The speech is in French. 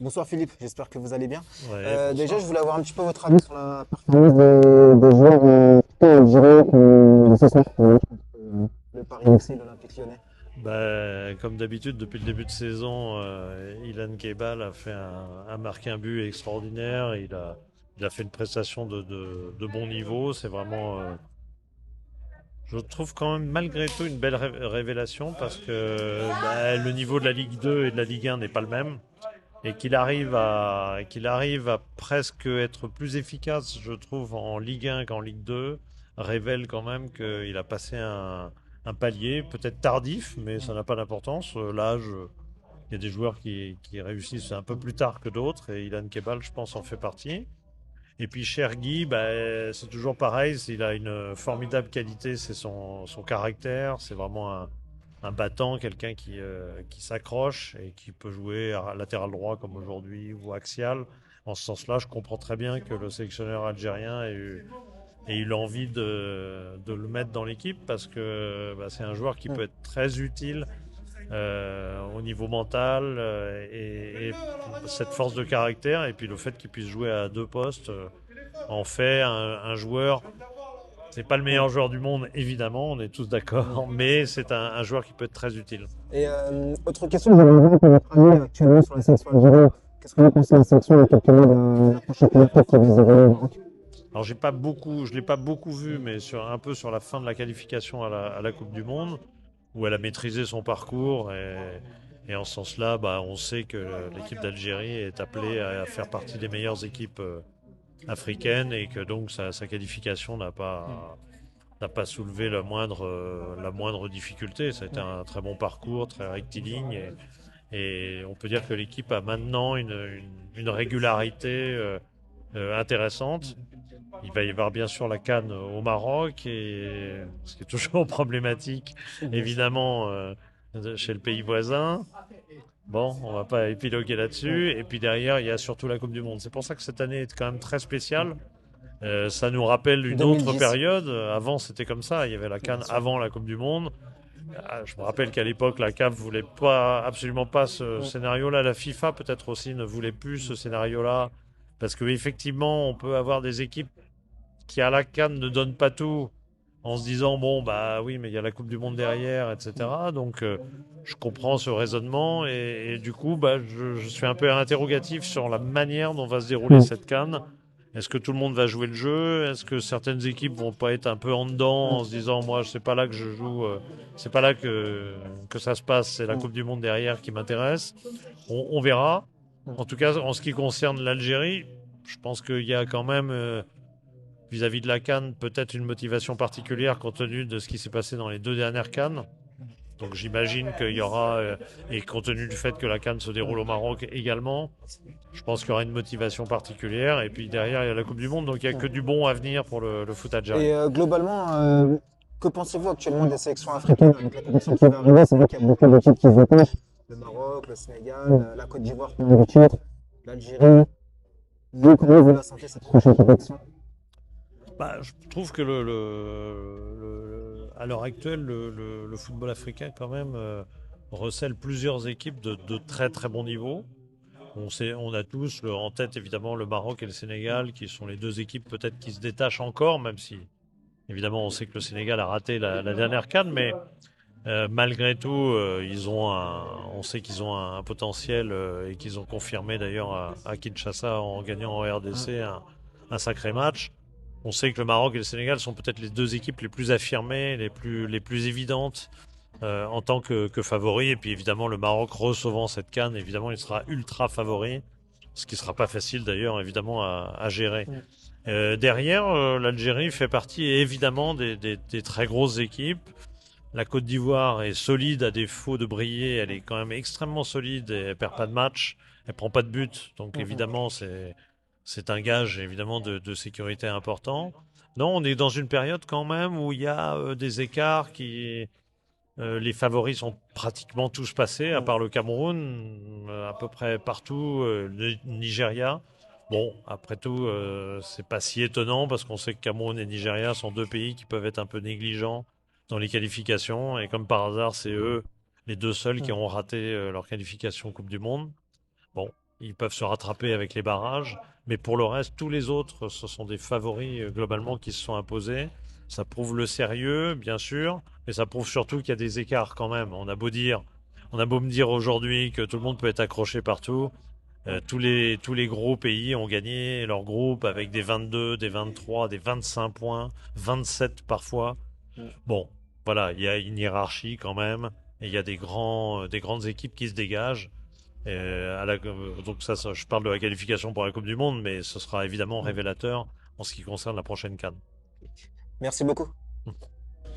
Bonsoir Philippe, j'espère que vous allez bien. Ouais, Déjà, bonsoir. je voulais avoir un petit peu votre avis sur la performance des joueurs plutôt algériens ce soir pour le Paris FC et l'Olympique Lyonnais. Comme d'habitude, depuis le début de saison, Ilan Kebal a marqué un but extraordinaire. Il a fait une prestation de bon niveau. C'est vraiment, je trouve quand même malgré tout une belle révélation parce que le niveau de la Ligue 2 et de la Ligue 1 n'est pas le même. Et qu'il arrive à presque être plus efficace, je trouve, en Ligue 1 qu'en Ligue 2, révèle quand même qu'il a passé un palier, peut-être tardif, mais ça n'a pas d'importance. L'âge, il y a des joueurs qui réussissent un peu plus tard que d'autres, et Ilan Kebal, je pense, en fait partie. Et puis Chergui, c'est toujours pareil, il a une formidable qualité, c'est son caractère, c'est vraiment un battant, quelqu'un qui s'accroche et qui peut jouer à latéral droit comme aujourd'hui ou axial. En ce sens-là, je comprends très bien que le sélectionneur algérien ait eu l'envie de le mettre dans l'équipe parce que c'est un joueur qui Mm. peut être très utile au niveau mental et cette force de caractère et puis le fait qu'il puisse jouer à deux postes en fait un joueur. C'est pas le Mm. meilleur joueur du monde, évidemment, on est tous Mm. d'accord, mais c'est un joueur qui peut être très utile. Et autre question, j'aimerais avoir un peu votre avis actuellement sur la sélection algérienne. Qu'est-ce que vous pensez de la sélection à quelques mois de la prochaine Coupe d'Afrique qui va se dérouler au Maroc? Alors je l'ai pas beaucoup vu, mais un peu sur la fin de la qualification à la Coupe du Monde, où elle a maîtrisé son parcours et en ce sens-là, on sait que l'équipe d'Algérie est appelée à faire partie des meilleures équipes africaines et que donc sa qualification Mm. n'a pas soulevé la moindre difficulté. Ça a été Mm. un très bon parcours, très rectiligne et on peut dire que l'équipe a maintenant une régularité intéressante. Il va y avoir bien sûr la CAN au Maroc, ce qui est toujours problématique, Bien sûr. évidemment, chez le pays voisin. Bon, on va pas épiloguer Mm. là-dessus. Et puis derrière, il y a surtout la Coupe du Monde. C'est pour ça que cette année est quand même très Mm. spéciale. Ça nous rappelle une autre 2010, période. Avant, c'était comme ça. Il y avait la CAN bien sûr. avant la Coupe du Monde. Je me rappelle qu'à l'époque, la CAF voulait pas, absolument pas ce Mm. scénario-là. La FIFA, peut-être aussi, ne voulait plus ce scénario-là. Parce qu'effectivement, on peut avoir des équipes qui, à la CAN, ne donnent pas tout en se disant, bon, bah oui, mais il y a la Coupe du Monde derrière, Mm. etc. Donc, je comprends ce raisonnement. Et du coup, je suis un peu interrogatif sur la manière dont va se dérouler Mm. cette CAN. Est-ce que tout le monde va jouer le jeu? Est-ce que certaines équipes vont pas être un peu en dedans Mm. en se disant moi c'est pas là que je joue, c'est pas là que ça se passe, c'est la Mm. Coupe du Monde derrière qui m'intéresse. On verra. Mm. En tout cas, en ce qui concerne l'Algérie, je pense qu'il y a quand même vis-à-vis de la CAN peut-être une motivation particulière compte tenu de ce qui s'est passé dans les deux dernières CAN. Donc j'imagine qu'il y aura, et compte tenu du fait que la CAN se déroule Mm. au Maroc également, je pense qu'il y aura une motivation particulière. Et puis derrière, il y a la Coupe du Monde, donc il n'y a que Mm. du bon à venir pour le foot algérien. Et globalement, que pensez-vous actuellement des sélections africaines avec la compétition qui va arriver? C'est vrai qu'il y a beaucoup d'équipes qui se détachent. Le Maroc, le Sénégal, la Côte d'Ivoire qui a du titre, l'Algérie. Vous, comment vous la sentez cette prochaine compétition? Je trouve que à l'heure actuelle, le football africain, quand même, recèle plusieurs équipes de très très bon niveau. On a tous en tête évidemment le Maroc et le Sénégal, qui sont les deux équipes peut-être qui se détachent encore, même si évidemment on sait que le Sénégal a raté la dernière CAN, mais malgré tout, on sait qu'ils ont un potentiel et qu'ils ont confirmé d'ailleurs à Kinshasa en gagnant en Mm. RDC un sacré match. On sait que le Maroc et le Sénégal sont peut-être les deux équipes les plus affirmées, les plus évidentes en tant que favoris. Et puis évidemment, le Maroc recevant cette canne, évidemment, il sera ultra favori, ce qui sera pas facile d'ailleurs, évidemment, à gérer. Mm. Derrière, l'Algérie fait partie évidemment des très grosses équipes. La Côte d'Ivoire est solide à défaut de briller, elle est quand même extrêmement solide et elle perd pas de match, elle prend pas de but, donc Mm. évidemment c'est un gage évidemment de sécurité important. Non, on est dans une période quand même où il y a des écarts qui les favoris sont pratiquement tous passés, à Mm. part le Cameroun, à peu près partout, le Nigeria. Bon, après tout, c'est pas si étonnant parce qu'on sait que Cameroun et Nigeria sont deux pays qui peuvent être un peu négligents dans les qualifications et comme par hasard, c'est eux les deux seuls qui Mm. ont raté leur qualification Coupe du Monde. Bon, ils peuvent se rattraper avec les barrages. Mais pour le reste, tous les autres, ce sont des favoris globalement qui se sont imposés. Ça prouve le sérieux, bien sûr, mais ça prouve surtout qu'il y a des écarts quand même. On a beau me dire aujourd'hui que tout le monde peut être accroché partout. Tous les gros pays ont gagné leur groupe avec des 22, des 23, des 25 points, 27 parfois. Mm. Bon, voilà, il y a une hiérarchie quand même, et il y a des grandes équipes qui se dégagent. Donc je parle de la qualification pour la Coupe du Monde, mais ce sera évidemment Mm. révélateur en ce qui concerne la prochaine CAN. Merci beaucoup.